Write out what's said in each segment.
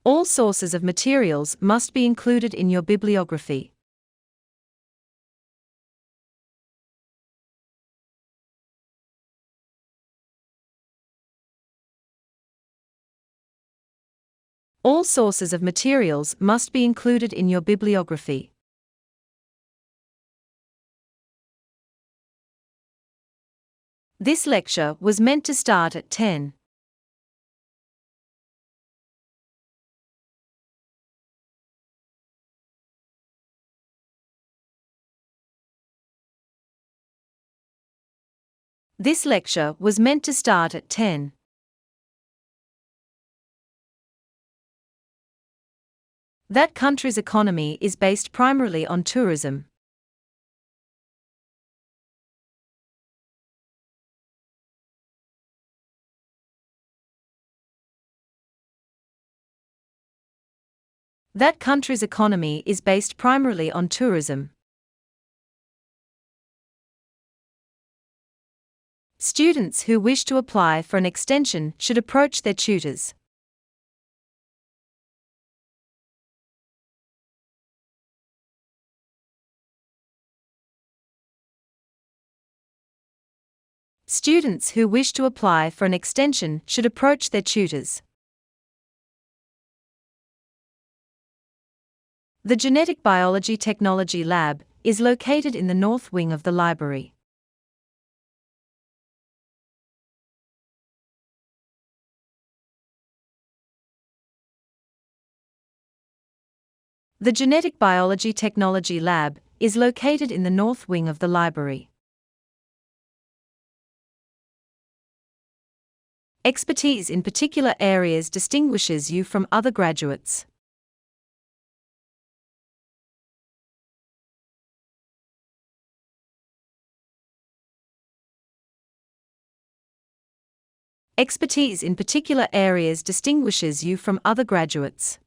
All sources of materials must be included in your bibliography. All sources of materials must be included in your bibliography. This lecture was meant to start at 10. This lecture was meant to start at 10. That country's economy is based primarily on tourism. That country's economy is based primarily on tourism. Students who wish to apply for an extension should approach their tutors. Students who wish to apply for an extension should approach their tutors. The Genetic Biology Technology Lab is located in the north wing of the library. The Genetic Biology Technology Lab is located in the north wing of the library. Expertise in particular areas distinguishes you from other graduates. Expertise in particular areas distinguishes you from other graduates.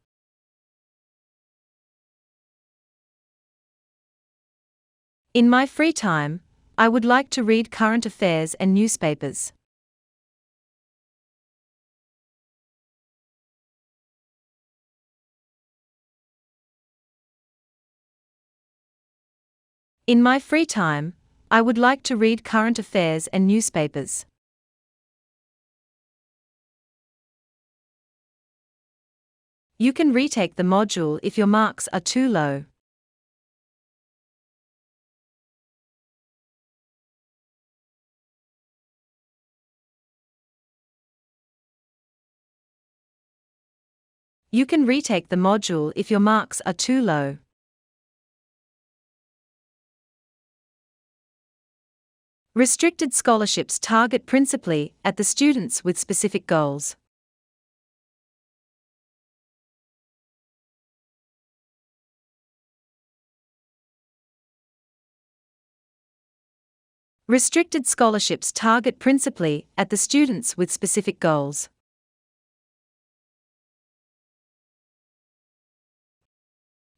In my free time, I would like to read current affairs and newspapers. In my free time, I would like to read current affairs and newspapers. You can retake the module if your marks are too low. You can retake the module if your marks are too low. Restricted scholarships target principally at the students with specific goals. Restricted scholarships target principally at the students with specific goals.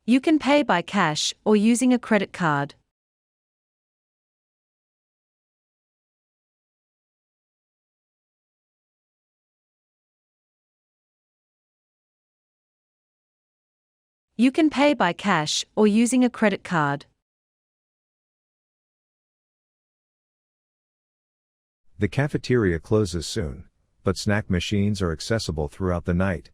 You can pay by cash or using a credit card. You can pay by cash or using a credit card. The cafeteria closes soon, but snack machines are accessible throughout the night.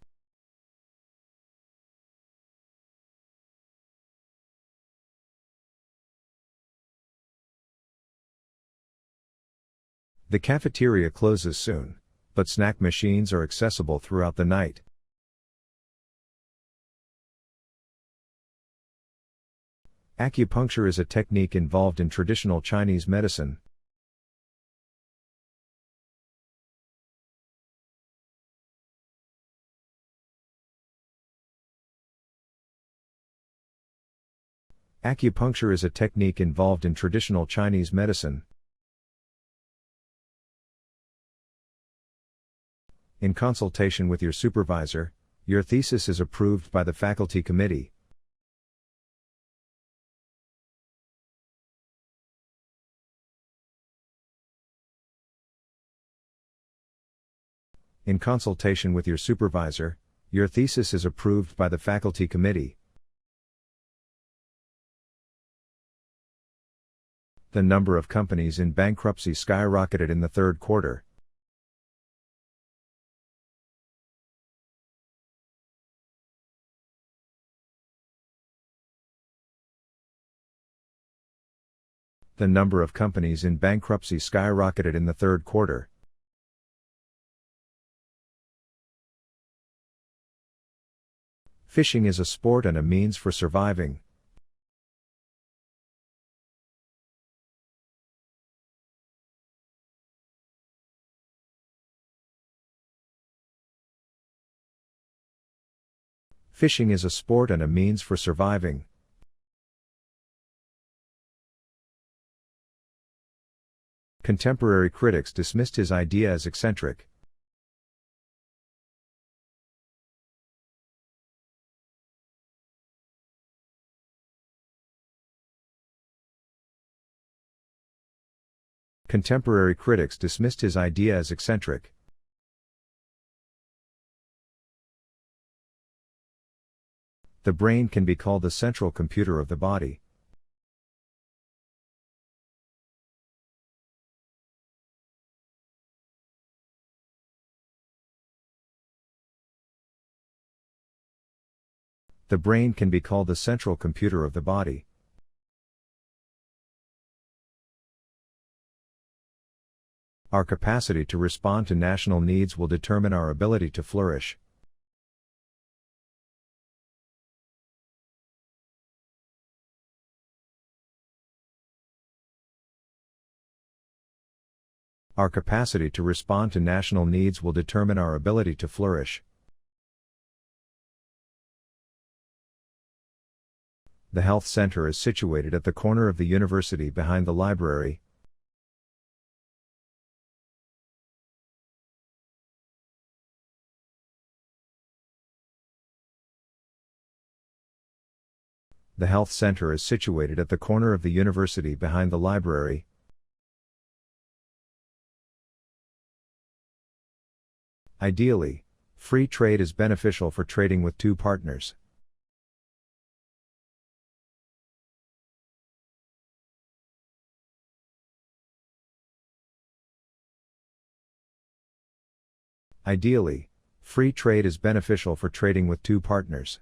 The cafeteria closes soon, but snack machines are accessible throughout the night. Acupuncture is a technique involved in traditional Chinese medicine. Acupuncture is a technique involved in traditional Chinese medicine. In consultation with your supervisor, your thesis is approved by the faculty committee. In consultation with your supervisor, Your thesis is approved by the faculty committee. The number of companies in bankruptcy skyrocketed in the third quarter. The number of companies in bankruptcy skyrocketed in the third quarter. Fishing is a sport and a means for surviving. Fishing is a sport and a means for surviving. Contemporary critics dismissed his idea as eccentric. Contemporary critics dismissed his idea as eccentric. The brain can be called the central computer of the body. The brain can be called the central computer of the body. Our capacity to respond to national needs will determine our ability to flourish. Our capacity to respond to national needs will determine our ability to flourish. The health center is situated at the corner of the university behind the library. The health center is situated at the corner of the university behind the library. Ideally, free trade is beneficial for trading with two partners. Ideally, free trade is beneficial for trading with two partners.